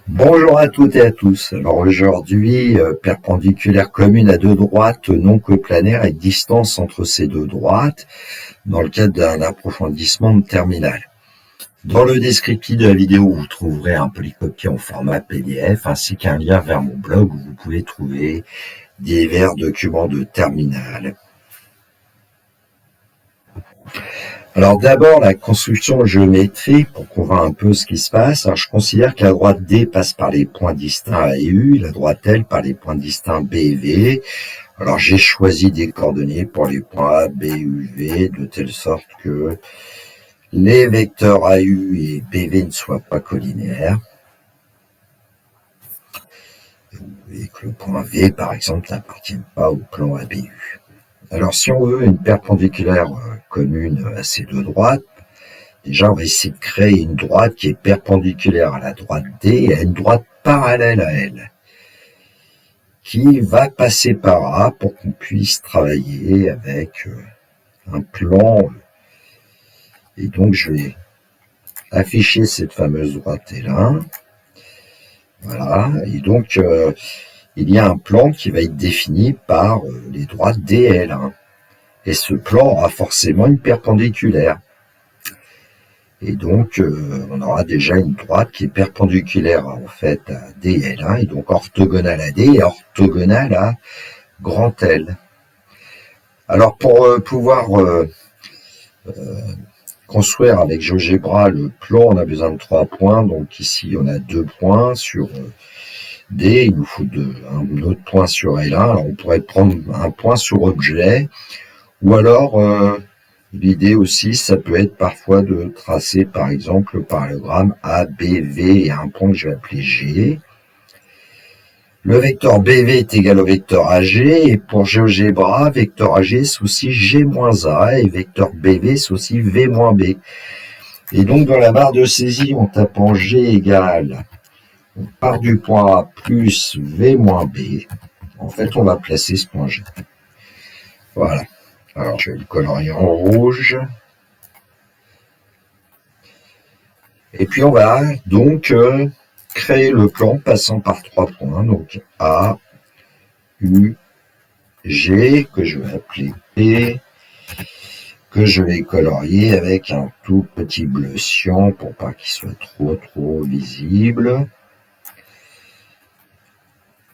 Bonjour à toutes et à tous. Alors aujourd'hui, perpendiculaire commune à deux droites non coplanaires et distance entre ces deux droites dans le cadre d'un approfondissement de terminale. Dans le descriptif de la vidéo, vous trouverez un polycopier en format PDF ainsi qu'un lien vers mon blog où vous pouvez trouver divers documents de terminale. Alors d'abord, la construction géométrique, pour qu'on voit un peu ce qui se passe. Alors je considère que la droite D passe par les points distincts A et U, la droite L par les points distincts B et V. Alors j'ai choisi des coordonnées pour les points A, B, U, V, de telle sorte que les vecteurs AU et BV ne soient pas collinaires. Et que le point V, par exemple, n'appartienne pas au plan ABU. Alors si on veut une perpendiculaire commune à ces deux droites, déjà on va essayer de créer une droite qui est perpendiculaire à la droite D et à une droite parallèle à elle, qui va passer par A pour qu'on puisse travailler avec un plan. Et donc je vais afficher cette fameuse droite L1. Voilà, et donc il y a un plan qui va être défini par les droites D et L1. Et ce plan aura forcément une perpendiculaire. Et donc, on aura déjà une droite qui est perpendiculaire en fait à D et L1, et donc orthogonale à D et orthogonale à grand L. Alors, pour pouvoir construire avec GeoGebra le plan, on a besoin de 3 points. Donc ici, on a 2 points sur D, il nous faut un autre point sur L1. Alors, on pourrait prendre un point sur objet, ou alors l'idée aussi, ça peut être parfois de tracer par exemple le parallélogramme A, B, V et un point que je vais appeler G. Le vecteur BV est égal au vecteur AG, et pour GeoGebra, vecteur AG c'est aussi G-A, et vecteur BV c'est aussi V-B. Et donc dans la barre de saisie, en tapant G égale, on part du point A plus V-B, en fait on va placer ce point G. Voilà. Alors je vais le colorier en rouge. Et puis on va donc créer le plan passant par 3 points, donc A, U, G, que je vais appeler P, que je vais colorier avec un tout petit bleu cyan pour pas qu'il soit trop visible.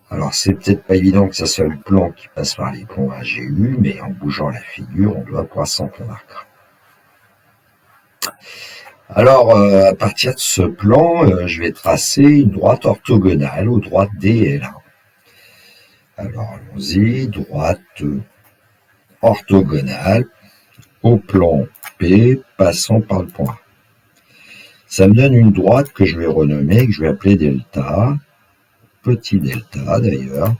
Alors c'est peut-être pas évident que ça soit le plan qui passe par les points AGU, mais en bougeant la figure, on doit pouvoir s'en convaincre. Alors, à partir de ce plan, je vais tracer une droite orthogonale aux droites D et L1. Alors, allons-y, droite orthogonale au plan P passant par le point A. Ça me donne une droite que je vais renommer, que je vais appeler delta, petit delta d'ailleurs.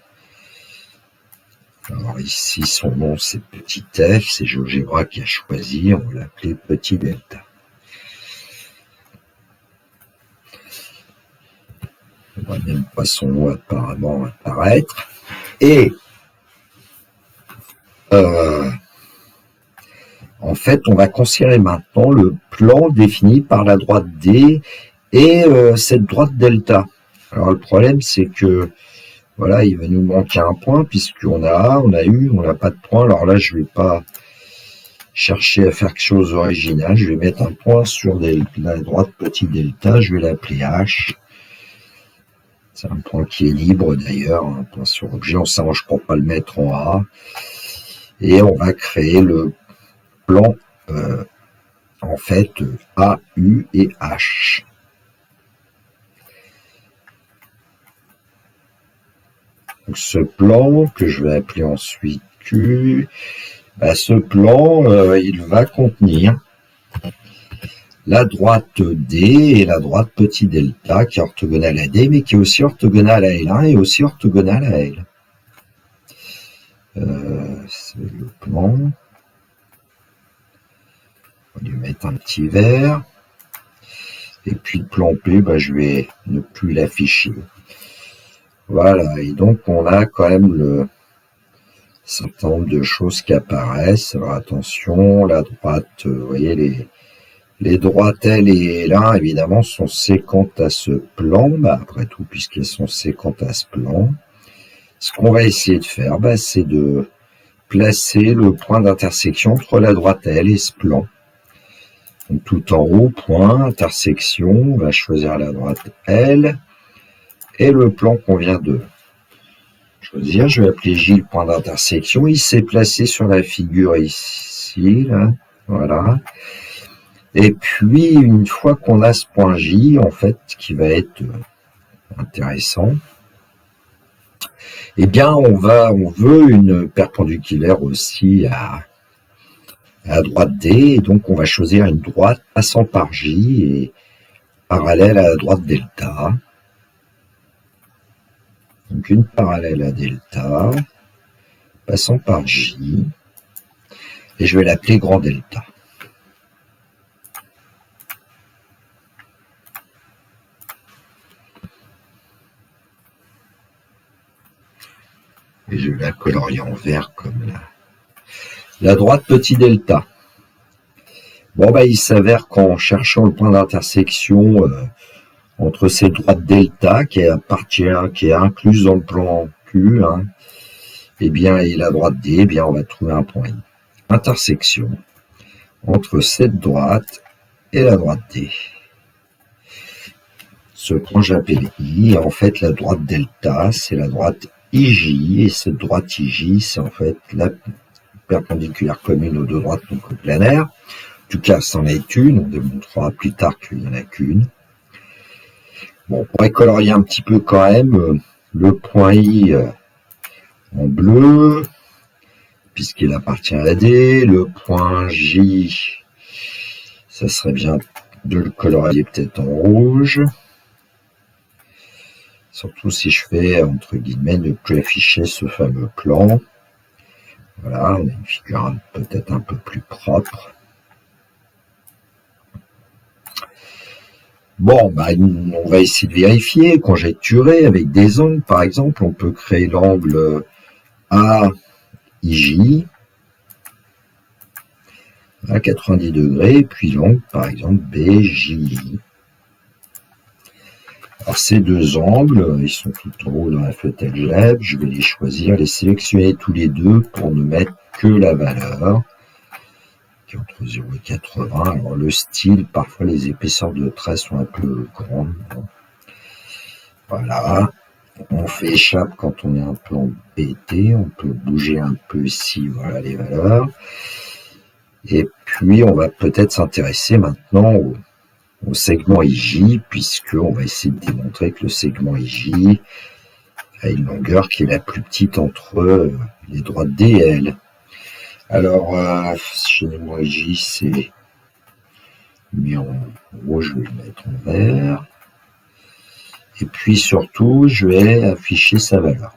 Alors ici, son nom c'est petit f, c'est GeoGebra qui a choisi, on va l'appeler petit delta. On ne voit même pas son nom apparemment apparaître. Et en fait, on va considérer maintenant le plan défini par la droite D et cette droite delta. Alors le problème, c'est que voilà, il va nous manquer un point puisqu'on a A, on a U, on n'a pas de point. Alors là, je ne vais pas chercher à faire quelque chose d'original. Je vais mettre un point sur la droite petit delta. Je vais l'appeler H. C'est un point qui est libre d'ailleurs, un point sur objet. On s'arrange pour pas le mettre en A. Et on va créer le plan en fait A, U et H. Donc, ce plan que je vais appeler ensuite Q, ce plan il va contenir la droite D et la droite petit delta qui est orthogonale à D mais qui est aussi orthogonale à L1 et aussi orthogonale à L. C'est le plan. On va lui mettre un petit vert. Et puis le plan P, je vais ne plus l'afficher. Voilà, et donc on a quand même le certain nombre de choses qui apparaissent. Alors attention, la droite, vous voyez Les droites L et L1, évidemment, sont séquentes à ce plan. Après tout, puisqu'elles sont séquentes à ce plan, ce qu'on va essayer de faire, c'est de placer le point d'intersection entre la droite L et ce plan. Donc, tout en haut, point, intersection, on va choisir la droite L et le plan qu'on vient de choisir. Je vais appeler J le point d'intersection. Il s'est placé sur la figure ici, là, voilà. Et puis, une fois qu'on a ce point J, en fait, qui va être intéressant, eh bien, on veut une perpendiculaire aussi à droite D, et donc on va choisir une droite passant par J et parallèle à la droite delta. Donc une parallèle à delta, passant par J, et je vais l'appeler grand delta. Et je vais la colorier en vert comme la droite petit delta. Bon, il s'avère qu'en cherchant le point d'intersection entre ces droites delta qui est incluse dans le plan Q, et la droite D, on va trouver un point I. Intersection entre cette droite et la droite D. Ce point j'appelle I, et en fait la droite delta, c'est la droite IJ, et cette droite IJ, c'est en fait la perpendiculaire commune aux deux droites non coplanaires. En tout cas, c'en est une, on démontrera plus tard qu'il n'y en a qu'une. Bon, on pourrait colorier un petit peu quand même le point I en bleu, puisqu'il appartient à la D. Le point J, ça serait bien de le colorier peut-être en rouge. Surtout si je fais, entre guillemets, ne plus afficher ce fameux plan. Voilà, on a une figure peut-être un peu plus propre. Bon, on va essayer de vérifier, conjecturer avec des angles. Par exemple, on peut créer l'angle AIJ à 90 degrés, puis l'angle, par exemple, BJI. Alors, ces deux angles, ils sont tout en haut dans la fenêtre algèbre. Je vais les choisir, les sélectionner tous les deux pour ne mettre que la valeur, qui est entre 0 et 80. Alors, le style, parfois, les épaisseurs de traits sont un peu grandes. Voilà. On fait échappe quand on est un peu embêté. On peut bouger un peu ici, voilà les valeurs. Et puis, on va peut-être s'intéresser maintenant au segment IJ, puisqu'on va essayer de démontrer que le segment IJ a une longueur qui est la plus petite entre les droites D et L. Alors, segment IJ, c'est mis en rouge, je vais le mettre en vert. Et puis surtout, je vais afficher sa valeur.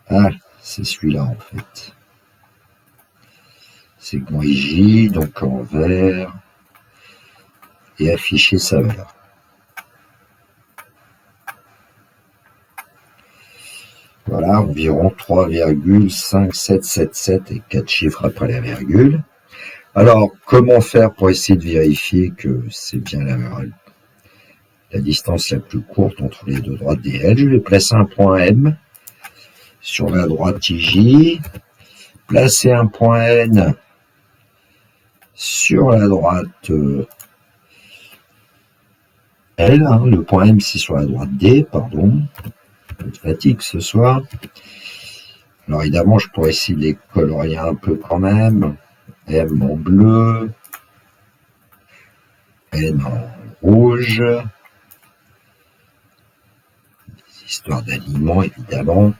Ah, c'est celui-là en fait. Segment IJ, donc en vert, et afficher sa valeur. Voilà, environ 3,5777 et 4 chiffres après la virgule. Alors, comment faire pour essayer de vérifier que c'est bien la distance la plus courte entre les deux droites des L? Je vais placer un point M sur la droite IJ, placer un point N sur la droite L, le point M c'est sur la droite D, pardon, un peu de fatigue ce soir. Alors évidemment je pourrais essayer de les colorier un peu quand même, M en bleu, N en rouge, histoire d'alignement évidemment.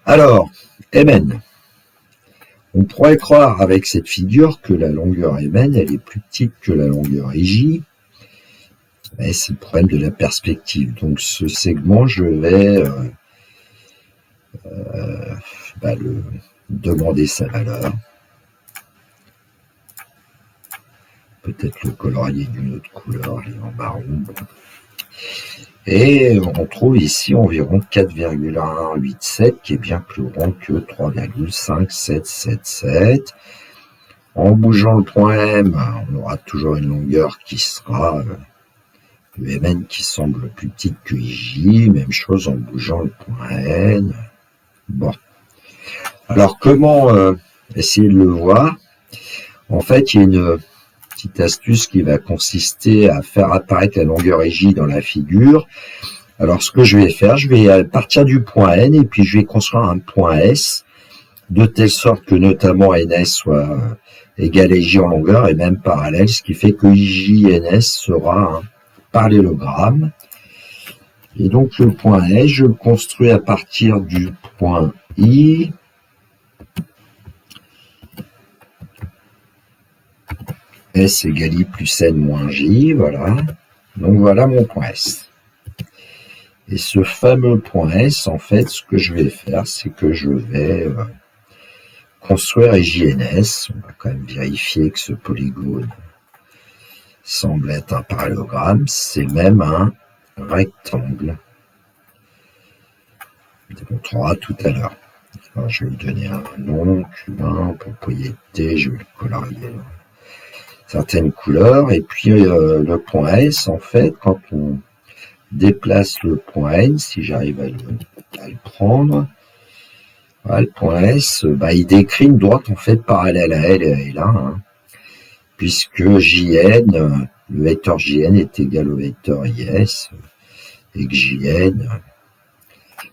Alors, Mn. On pourrait croire avec cette figure que la longueur Mn, elle est plus petite que la longueur IJ, mais c'est le problème de la perspective. Donc ce segment, je vais le demander sa valeur. Peut-être le colorier d'une autre couleur, il est en marron. Et on trouve ici environ 4,187 qui est bien plus grand que 3,5777. En bougeant le point M, on aura toujours une longueur qui sera le Mn qui semble plus petite que IJ. Même chose en bougeant le point N. Bon. Alors comment essayer de le voir? En fait, il y a une petite astuce qui va consister à faire apparaître la longueur IJ dans la figure. Alors, ce que je vais faire, je vais partir du point N et puis je vais construire un point S de telle sorte que notamment NS soit égal à IJ en longueur et même parallèle, ce qui fait que IJ-NS sera un parallélogramme. Et donc, le point S, je le construis à partir du point I. S égale I plus N moins J, voilà. Donc, voilà mon point S. Et ce fameux point S, en fait, ce que je vais faire, c'est que je vais construire IJNS. On va quand même vérifier que ce polygone semble être un parallélogramme. C'est même un rectangle. On démontrera tout à l'heure. Alors, je vais lui donner un nom, cubain, propriété, je vais le colorier certaines couleurs. Et puis, le point S, en fait, quand on déplace le point N, si j'arrive à le prendre, voilà, le point S, il décrit une droite en fait parallèle à elle et là, hein, puisque JN, le vecteur JN est égal au vecteur IS, et que JN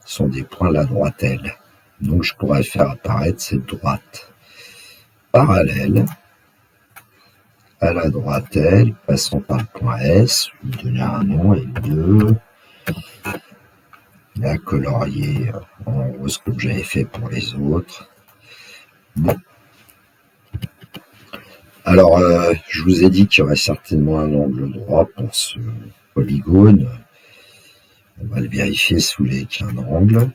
sont des points de la droite L. Donc je pourrais faire apparaître cette droite parallèle à la droite L, passant par le point S, lui donner un nom, L2, la colorier en rose comme j'avais fait pour les autres. Bon. Alors, je vous ai dit qu'il y aurait certainement un angle droit pour ce polygone. On va le vérifier sous les qu'un angle.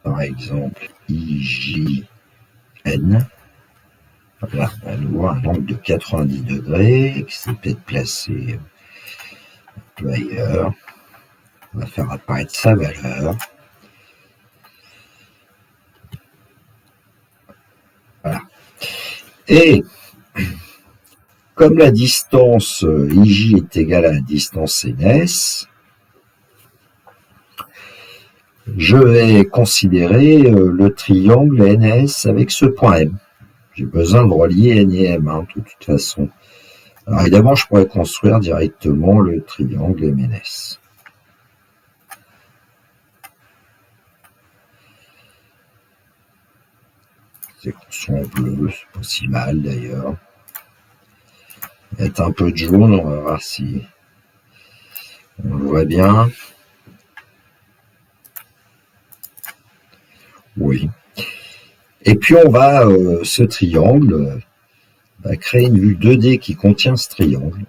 Par exemple, IJN. Voilà, à nouveau un angle de 90 degrés qui s'est peut-être placé un peu ailleurs. On va faire apparaître sa valeur. Voilà. Et comme la distance IJ est égale à la distance NS, je vais considérer le triangle NS avec ce point M. J'ai besoin de relier N et M, hein, de toute façon. Alors évidemment, je pourrais construire directement le triangle MNS. C'est construit en bleu, c'est pas si mal d'ailleurs. Mettre un peu de jaune, on va voir si on le voit bien. Oui. Et puis on va, ce triangle, va créer une vue 2D qui contient ce triangle.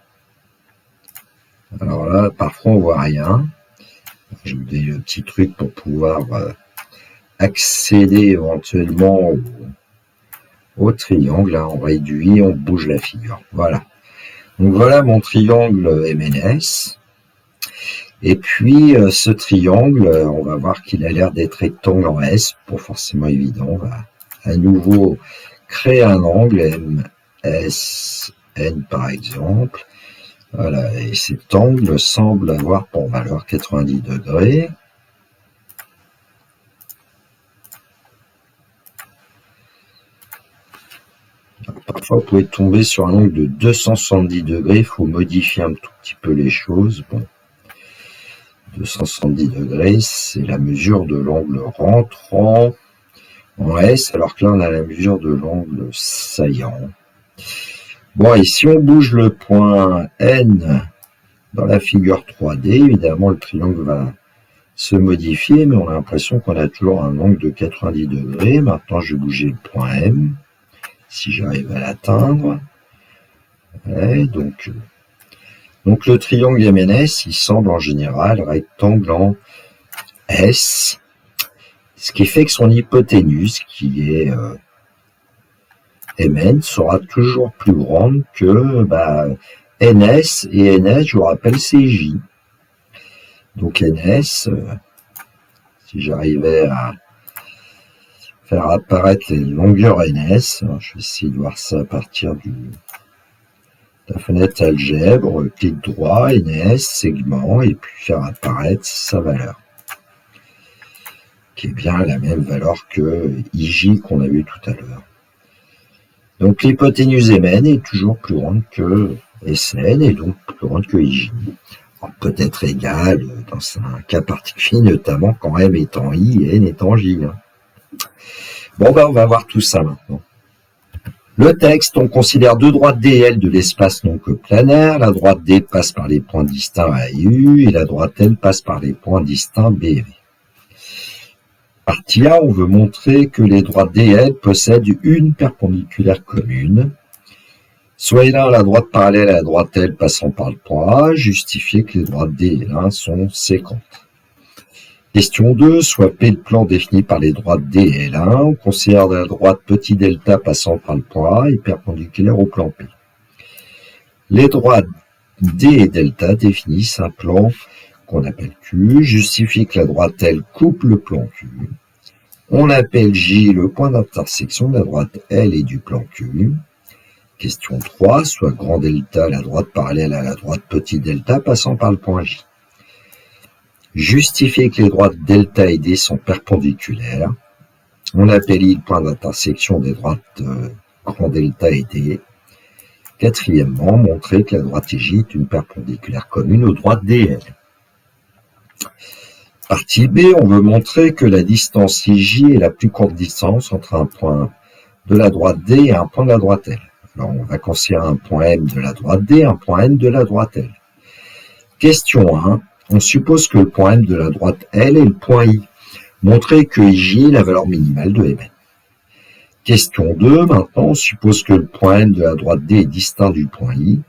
Alors là, parfois on voit rien. Je vous donne le petit truc pour pouvoir accéder éventuellement au triangle. Là, on réduit, on bouge la figure. Voilà. Donc voilà mon triangle MNS. Et puis ce triangle, on va voir qu'il a l'air d'être rectangle en S, pas forcément évident. On va à nouveau créer un angle MSN par exemple. Voilà, et cet angle semble avoir pour valeur 90 degrés. Alors, parfois, vous pouvez tomber sur un angle de 270 degrés. Il faut modifier un tout petit peu les choses. Bon, 270 degrés, c'est la mesure de l'angle rentrant en S, alors que là, on a la mesure de l'angle saillant. Bon, et si on bouge le point N dans la figure 3D, évidemment, le triangle va se modifier, mais on a l'impression qu'on a toujours un angle de 90 degrés. Maintenant, je vais bouger le point M, si j'arrive à l'atteindre. Ouais, donc le triangle MNS, il semble en général rectangle en S, ce qui fait que son hypoténuse, qui est Mn, sera toujours plus grande que NS, et NS, je vous rappelle, c'est J. Donc NS, si j'arrivais à faire apparaître les longueurs NS, je vais essayer de voir ça à partir de la fenêtre algèbre, clic droit, NS, segment, et puis faire apparaître sa valeur, qui est bien la même valeur que IJ qu'on a vu tout à l'heure. Donc l'hypoténuse MN est toujours plus grande que SN et donc plus grande que IJ. Peut-être égale dans un cas particulier, notamment quand M est en I et N est en J. Bon, on va voir tout ça maintenant. Le texte, on considère deux droites D et L de l'espace non coplanaire. La droite D passe par les points distincts A et U et la droite L passe par les points distincts B et V. Partie A, on veut montrer que les droites D et L possèdent une perpendiculaire commune. Soit L1, la droite parallèle à la droite L passant par le point A, justifier que les droites D et L1 sont séquentes. Question 2, soit P le plan défini par les droites D et L1, on considère la droite petit delta passant par le point A et perpendiculaire au plan P. Les droites D et delta définissent un plan qu'on appelle Q, justifie que la droite L coupe le plan Q. On appelle J le point d'intersection de la droite L et du plan Q. Question 3, soit grand delta, la droite parallèle à la droite petit delta passant par le point J. Justifier que les droites delta et D sont perpendiculaires. On appelle I le point d'intersection des droites grand delta et D. Quatrièmement, montrer que la droite IJ est une perpendiculaire commune aux droites D et L. Partie B, on veut montrer que la distance IJ est la plus courte distance entre un point de la droite D et un point de la droite L. Alors, on va considérer un point M de la droite D et un point N de la droite L. Question 1. On suppose que le point M de la droite L est le point I. Montrer que IJ est la valeur minimale de Mn. Question 2. Maintenant, on suppose que le point N de la droite D est distinct du point I.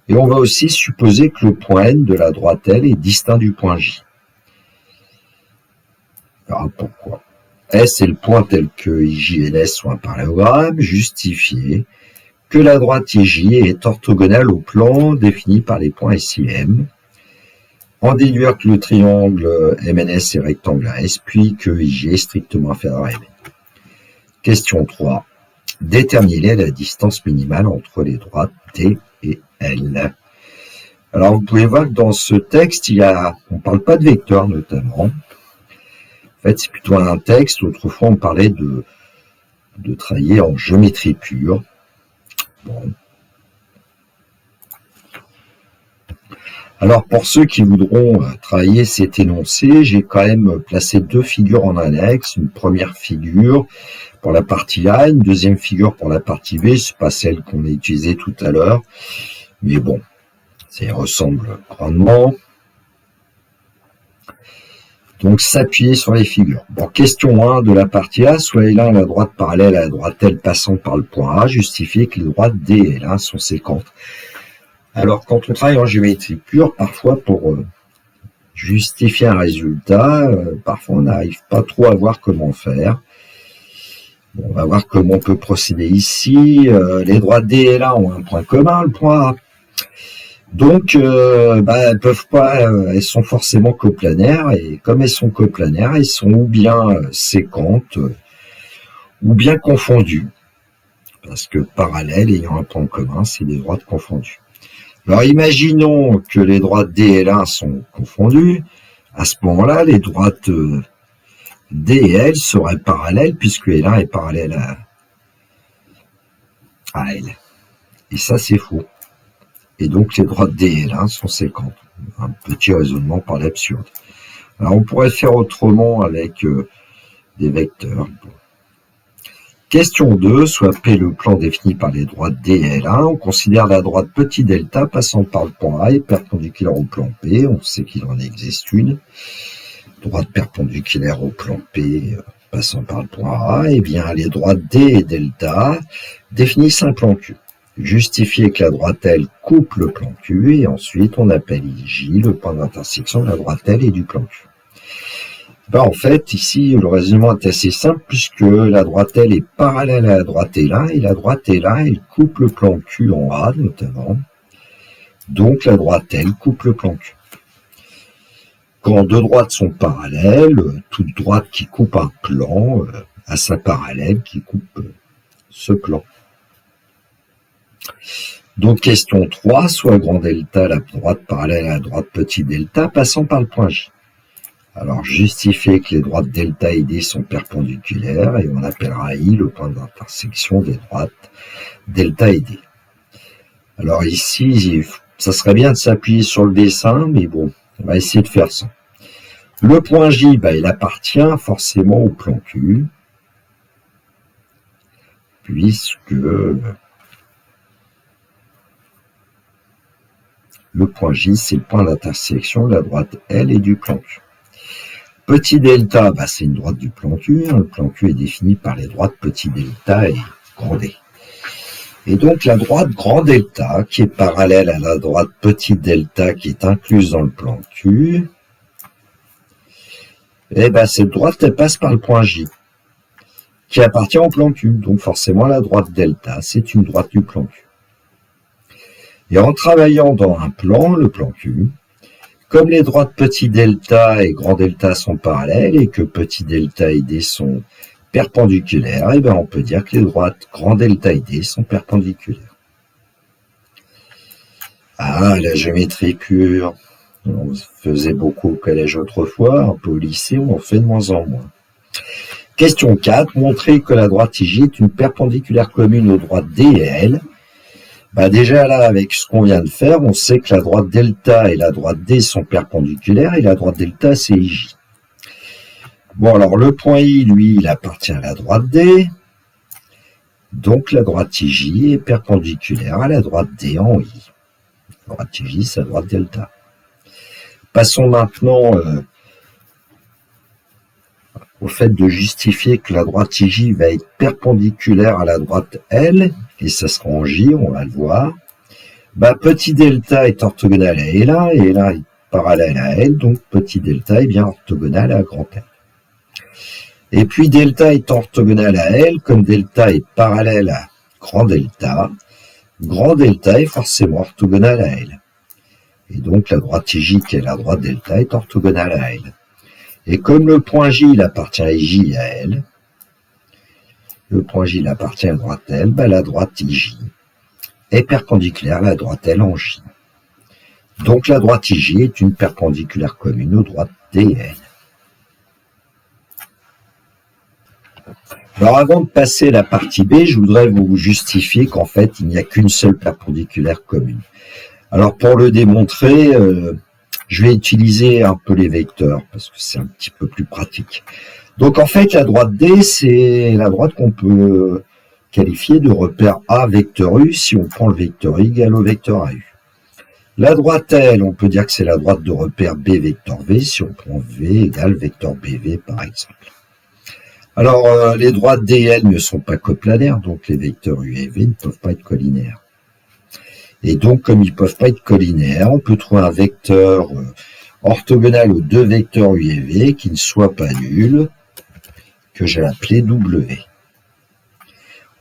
Et on va aussi supposer que le point N de la droite L est distinct du point J. Alors, pourquoi? S est le point tel que IJ et NS sont un parallélogramme, justifier que la droite IJ est orthogonale au plan défini par les points S et M, en déduire que le triangle MNS est rectangle à S, puis que IJ est strictement inférieur à MN. Question 3. Déterminer la distance minimale entre les droites D et L. Alors vous pouvez voir que dans ce texte, on ne parle pas de vecteurs notamment. En fait, c'est plutôt un texte. Autrefois, on parlait de travailler en géométrie pure. Bon. Alors, pour ceux qui voudront travailler cet énoncé, j'ai quand même placé deux figures en annexe. Une première figure pour la partie A, une deuxième figure pour la partie B. C'est pas celle qu'on a utilisée tout à l'heure, mais bon, ça y ressemble grandement. Donc, s'appuyer sur les figures. Bon, question 1 de la partie A, soit L1 la droite parallèle à la droite L passant par le point A, justifier que les droites D et L1 sont séquentes. Alors, quand on travaille en géométrie pure, parfois pour justifier un résultat, parfois on n'arrive pas trop à voir comment faire. Bon, on va voir comment on peut procéder ici. Les droites D et L1 ont un point commun, le point A. Donc, elles peuvent pas, elles sont forcément coplanaires, et comme elles sont coplanaires, elles sont ou bien séquentes, ou bien confondues. Parce que parallèles ayant un point commun, c'est des droites confondues. Alors, imaginons que les droites D et L1 sont confondues. À ce moment-là, les droites D et L seraient parallèles, puisque L1 est parallèle à L. Et ça, c'est faux. Et donc, les droites D et L1 sont séquentes. Un petit raisonnement par l'absurde. Alors, on pourrait faire autrement avec des vecteurs. Question 2, soit P le plan défini par les droites D et L1. On considère la droite petit delta passant par le point A et perpendiculaire au plan P. On sait qu'il en existe une. Droite perpendiculaire au plan P passant par le point A. Eh bien, les droites D et delta définissent un plan Q. Justifier que la droite L coupe le plan Q et ensuite on appelle IJ le point d'intersection de la droite L et du plan Q. En fait, ici, le raisonnement est assez simple puisque la droite L est parallèle à la droite L1 et la droite L1, elle coupe le plan Q en A notamment. Donc la droite L coupe le plan Q. quand deux droites sont parallèles, toute droite qui coupe un plan a sa parallèle qui coupe ce plan. Donc question 3, soit grand delta, la droite parallèle à la droite petit delta, passant par le point J. Alors justifier que les droites delta et D sont perpendiculaires, et on appellera I le point d'intersection des droites delta et D. Alors ici, ça serait bien de s'appuyer sur le dessin, mais bon, on va essayer de faire ça. Le point J, il appartient forcément au plan Q, puisque le point J, c'est le point d'intersection de la droite L et du plan Q. Petit delta, c'est une droite du plan Q. Le plan Q est défini par les droites petit delta et grand D. Et donc la droite grand delta, qui est parallèle à la droite petit delta, qui est incluse dans le plan Q, cette droite, elle passe par le point J, qui appartient au plan Q. Donc forcément, la droite delta, c'est une droite du plan Q. Et en travaillant dans un plan, le plan Q, comme les droites petit delta et grand delta sont parallèles et que petit delta et D sont perpendiculaires, on peut dire que les droites grand delta et D sont perpendiculaires. Ah, la géométrie pure. On faisait beaucoup au collège autrefois, un peu au lycée, on en fait de moins en moins. Question 4, montrer que la droite IJ est une perpendiculaire commune aux droites D et L. Déjà là, avec ce qu'on vient de faire, on sait que la droite delta et la droite D sont perpendiculaires et la droite delta, c'est IJ. Bon, alors le point I, lui, il appartient à la droite D. Donc la droite IJ est perpendiculaire à la droite D en I. La droite IJ, c'est la droite delta. Passons maintenant au fait de justifier que la droite IJ va être perpendiculaire à la droite L, et ça sera en J, on va le voir. Petit delta est orthogonal à L1, et L1 est parallèle à L, donc petit delta est bien orthogonal à grand L. Et puis delta est orthogonal à L, comme delta est parallèle à grand delta est forcément orthogonal à L. Et donc la droite IJ, qui est la droite delta, est orthogonale à L. Et comme le point J, il appartient à IJ et à L, le point J, il appartient à la droite L, la droite IJ est perpendiculaire à la droite L en J. Donc la droite IJ est une perpendiculaire commune aux droites D et L. Alors avant de passer à la partie B, je voudrais vous justifier qu'en fait, il n'y a qu'une seule perpendiculaire commune. Alors pour le démontrer, je vais utiliser un peu les vecteurs, parce que c'est un petit peu plus pratique. Donc en fait, la droite D, c'est la droite qu'on peut qualifier de repère A vecteur U si on prend le vecteur I égale au vecteur AU. La droite L, on peut dire que c'est la droite de repère B vecteur V si on prend V égale vecteur BV par exemple. Alors les droites D et L ne sont pas coplanaires, donc les vecteurs U et V ne peuvent pas être collinaires. Et donc, comme ils ne peuvent pas être collinaires, on peut trouver un vecteur orthogonal aux deux vecteurs U et V qui ne soit pas nul, que j'ai appelé W.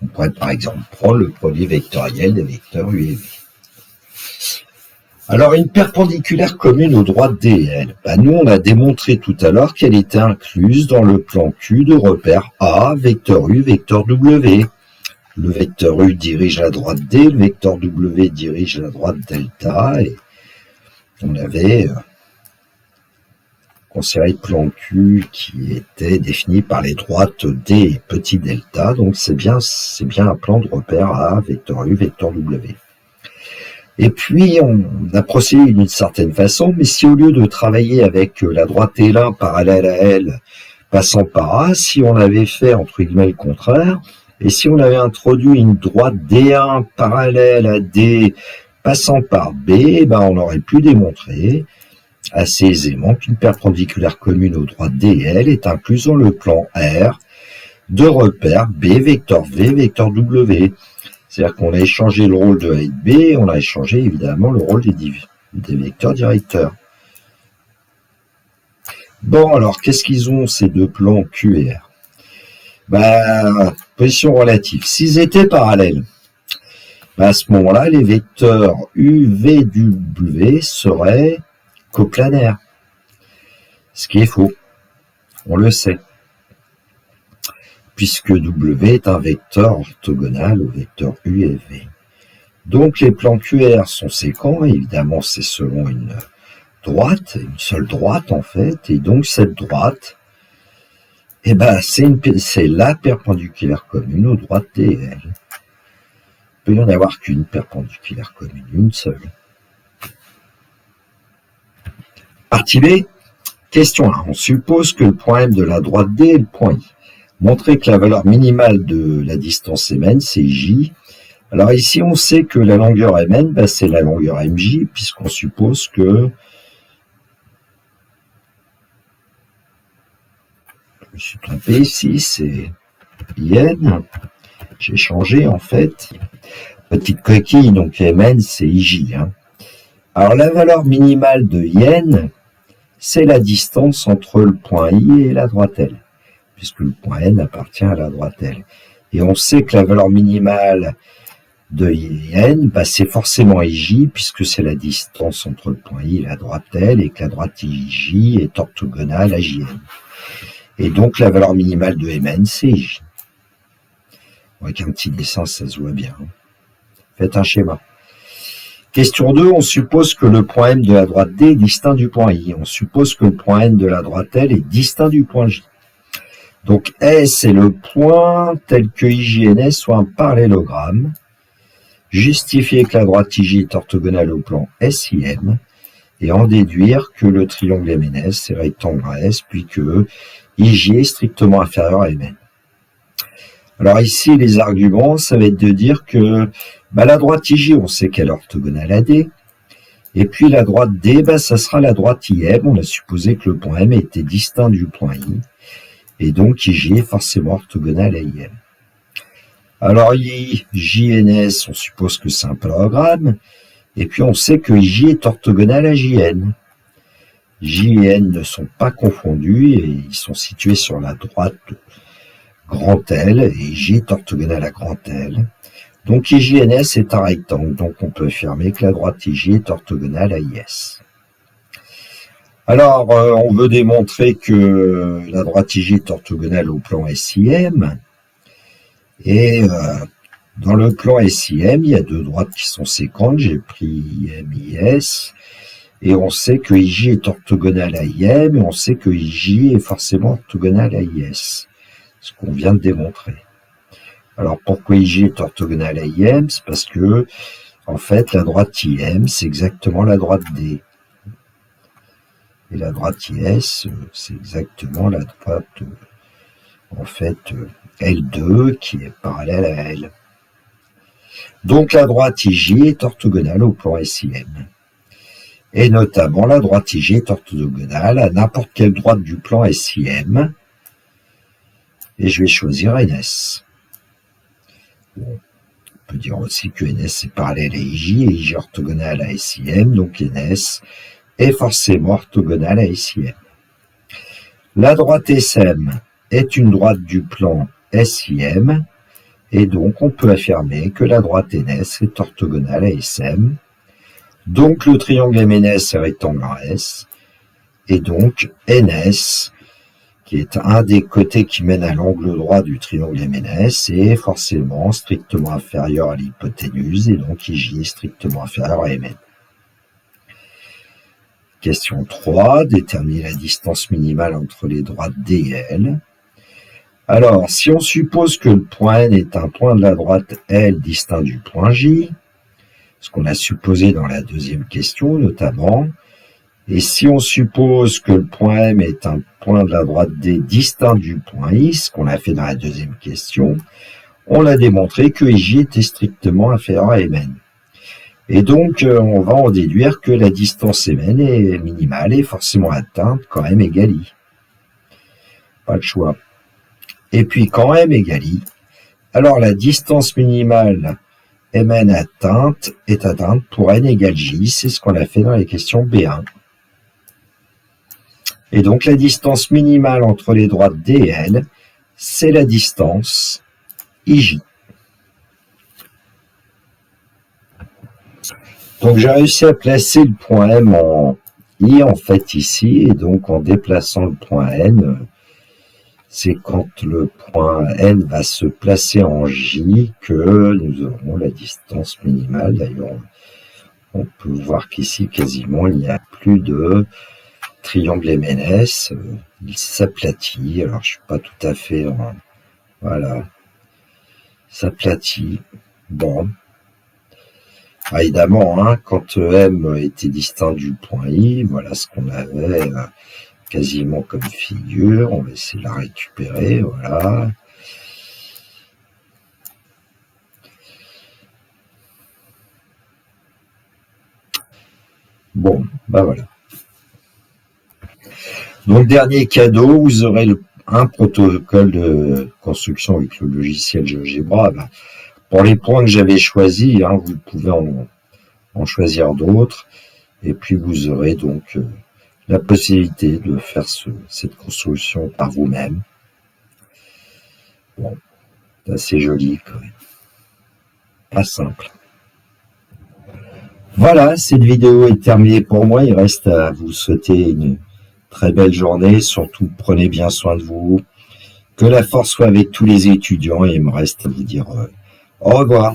On pourrait par exemple prendre le produit vectoriel des vecteurs U et V. Alors, une perpendiculaire commune aux droites D et L. Nous, on a démontré tout à l'heure qu'elle était incluse dans le plan Q de repère A, vecteur U, vecteur W. Le vecteur U dirige la droite D, le vecteur W dirige la droite delta, et on avait considéré le plan Q qui était défini par les droites D et petit delta, donc c'est bien un plan de repère A, vecteur U, vecteur W. Et puis on a procédé d'une certaine façon, mais si au lieu de travailler avec la droite L1 parallèle à L, passant par A, si on avait fait entre guillemets le contraire, et si on avait introduit une droite D1 parallèle à D passant par B, on aurait pu démontrer assez aisément qu'une perpendiculaire commune aux droites D et L est incluse dans le plan R de repère B vecteur V vecteur W. C'est-à-dire qu'on a échangé le rôle de A et de B, et on a échangé évidemment le rôle des vecteurs directeurs. Bon, alors qu'est-ce qu'ils ont ces deux plans Q et R ? Position relative. S'ils étaient parallèles, à ce moment-là, les vecteurs U, V, W seraient coplanaires. Ce qui est faux, on le sait, puisque W est un vecteur orthogonal au vecteur U et V. Donc les plans QR sont séquents, évidemment c'est selon une droite, une seule droite en fait, et donc cette droite, eh ben, c'est la perpendiculaire commune aux droites D et L. Il peut y en avoir qu'une perpendiculaire commune, une seule. Partie B, question 1. On suppose que le point M de la droite D est le point I. Montrez que la valeur minimale de la distance Mn, c'est J. Alors ici, on sait que la longueur Mn, ben, c'est la longueur Mj, puisqu'on suppose que... Je me suis trompé ici, c'est IN. J'ai changé en fait. Petite coquille, donc Mn, c'est IJ. Alors la valeur minimale de IN, c'est la distance entre le point I et la droite L, puisque le point N appartient à la droite L. Et on sait que la valeur minimale de IN, bah, c'est forcément IJ, puisque c'est la distance entre le point I et la droite L, et que la droite IJ est orthogonale à JN. Et donc la valeur minimale de Mn, c'est IJ. Avec un petit dessin, ça se voit bien. Faites un schéma. Question 2, on suppose que le point M de la droite D est distinct du point I. On suppose que le point N de la droite L est distinct du point J. Donc S est le point tel que IJ et NS soit un parallélogramme. Justifier que la droite IJ est orthogonale au plan SIM. Et en déduire que le triangle MNS est rectangle S, puis que IJ est strictement inférieur à Mn. Alors ici, les arguments, ça va être de dire que la droite IJ, on sait qu'elle est orthogonale à D. Et puis la droite D, ça sera la droite IM. On a supposé que le point M était distinct du point I. Et donc IJ est forcément orthogonale à IM. Alors JNS, on suppose que c'est un parallélogramme. Et puis on sait que IJ est orthogonale à JN. JN ne sont pas confondus et ils sont situés sur la droite grand L et IJ est orthogonale à grand L. Donc IJNS est un rectangle, donc on peut affirmer que la droite IJ est orthogonale à IS. Alors, on veut démontrer que la droite IJ est orthogonale au plan SIM. Et dans le plan SIM, il y a deux droites qui sont séquentes. J'ai pris IM, IS. Et on sait que IJ est orthogonale à IM. Et on sait que IJ est forcément orthogonale à IS. Ce qu'on vient de démontrer. Alors, pourquoi IJ est orthogonale à IM? C'est parce que, en fait, la droite IM, c'est exactement la droite D. Et la droite IS, c'est exactement la droite, en fait, L2 qui est parallèle à L. Donc la droite IJ est orthogonale au plan SIM. Et notamment la droite IJ est orthogonale à n'importe quelle droite du plan SIM. Et je vais choisir NS. Bon, on peut dire aussi que NS est parallèle à IJ et IJ est orthogonale à SIM, donc NS est forcément orthogonale à SIM. La droite SM est une droite du plan SIM, et donc on peut affirmer que la droite NS est orthogonale à SM. Donc le triangle MNS est rectangle en S, et donc NS, qui est un des côtés qui mène à l'angle droit du triangle MNS, est forcément strictement inférieur à l'hypoténuse, et donc IJ est strictement inférieur à MN. Question 3, déterminer la distance minimale entre les droites D et L. Alors, si on suppose que le point N est un point de la droite L distinct du point J, ce qu'on a supposé dans la deuxième question notamment, et si on suppose que le point M est un point de la droite D distinct du point I, ce qu'on a fait dans la deuxième question, on a démontré que IJ était strictement inférieur à Mn. Et donc, on va en déduire que la distance Mn est minimale et forcément atteinte quand M égale I. Pas de choix. Et puis, quand M égale I, alors la distance minimale Mn atteinte est atteinte pour N égale J. C'est ce qu'on a fait dans les questions B1. Et donc, la distance minimale entre les droites D et L, c'est la distance IJ. Donc j'ai réussi à placer le point M en I en fait ici, et donc en déplaçant le point N, c'est quand le point N va se placer en J que nous aurons la distance minimale. D'ailleurs, on peut voir qu'ici, quasiment, il n'y a plus de triangle MNS. Il s'aplatit. Alors, je suis pas tout à fait en... Voilà. S'aplatit. Bon. Ah, évidemment, hein, quand M était distinct du point I, voilà ce qu'on avait quasiment comme figure. On va essayer de la récupérer. Voilà. Bon, ben voilà. Donc, dernier cadeau, vous aurez un protocole de construction avec le logiciel GeoGebra. Ben, pour les points que j'avais choisis, hein, vous pouvez en choisir d'autres. Et puis, vous aurez donc la possibilité de faire cette construction par vous-même. Bon, c'est assez joli quand même. Pas simple. Voilà, cette vidéo est terminée pour moi. Il reste à vous souhaiter une très belle journée. Surtout, prenez bien soin de vous. Que la force soit avec tous les étudiants. Et il me reste à vous dire au revoir.